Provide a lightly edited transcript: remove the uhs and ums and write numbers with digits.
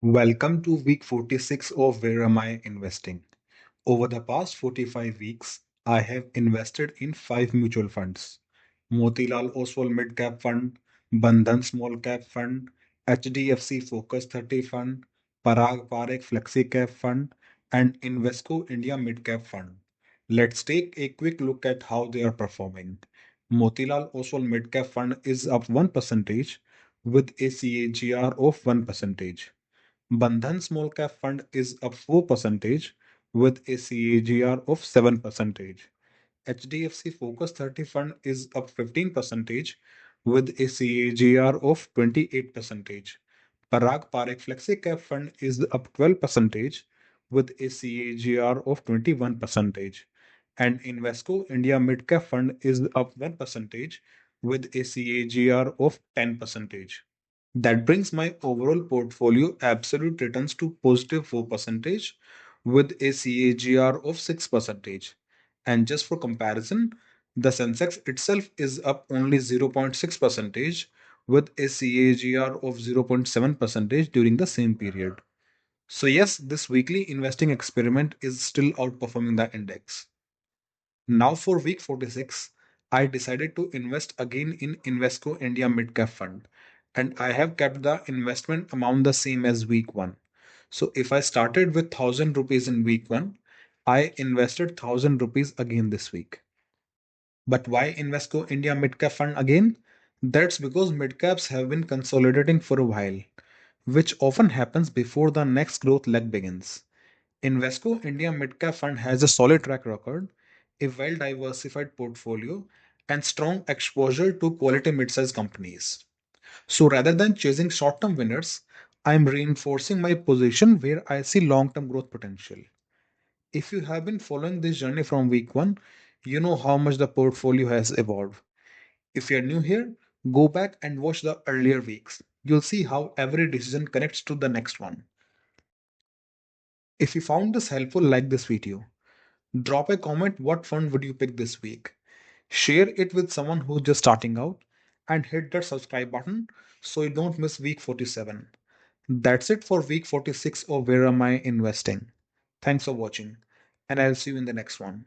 Welcome to week 46 of Where Am I Investing? Over the past 45 weeks, I have invested in 5 mutual funds: Motilal Oswal Mid Cap Fund, Bandhan Small Cap Fund, HDFC Focus 30 Fund, Parag Flexi Cap Fund, and Invesco India Mid Cap Fund. Let's take a quick look at how they are performing. Motilal Oswal Mid Cap Fund is up 1% with a CAGR of 1%. Bandhan Small Cap Fund is up 4% with a CAGR of 7%. HDFC Focus 30 Fund is up 15% with a CAGR of 28%. Parikh Flexi Cap Fund is up 12% with a CAGR of 21%. And Invesco India Mid Cap Fund is up 1% with a CAGR of 10%. That brings my overall portfolio absolute returns to positive 4% with a CAGR of 6%. And just for comparison, the Sensex itself is up only 0.6% with a CAGR of 0.7% during the same period. So yes, this weekly investing experiment is still outperforming the index. Now for week 46, I decided to invest again in Invesco India Mid Cap Fund, and I have kept the investment amount the same as week 1. So if I started with 1000 rupees in week 1, I invested 1000 rupees again this week. But why Invesco India Mid Cap Fund again? That's because mid caps have been consolidating for a while, which often happens before the next growth leg begins. Invesco India Mid Cap Fund has a solid track record, a well diversified portfolio, and strong exposure to quality mid-sized companies. So rather than chasing short term winners, I am reinforcing my position where I see long term growth potential. If you have been following this journey from week 1, you know how much the portfolio has evolved. If you're new here, go back and watch the earlier weeks. You'll see how every decision connects to the next one. If you found this helpful, like this video. Drop a comment: what fund would you pick this week? Share it with someone who's just starting out and hit that subscribe button so you don't miss week 47. That's it for week 46 of Where Am I Investing? Thanks for watching, and I'll see you in the next one.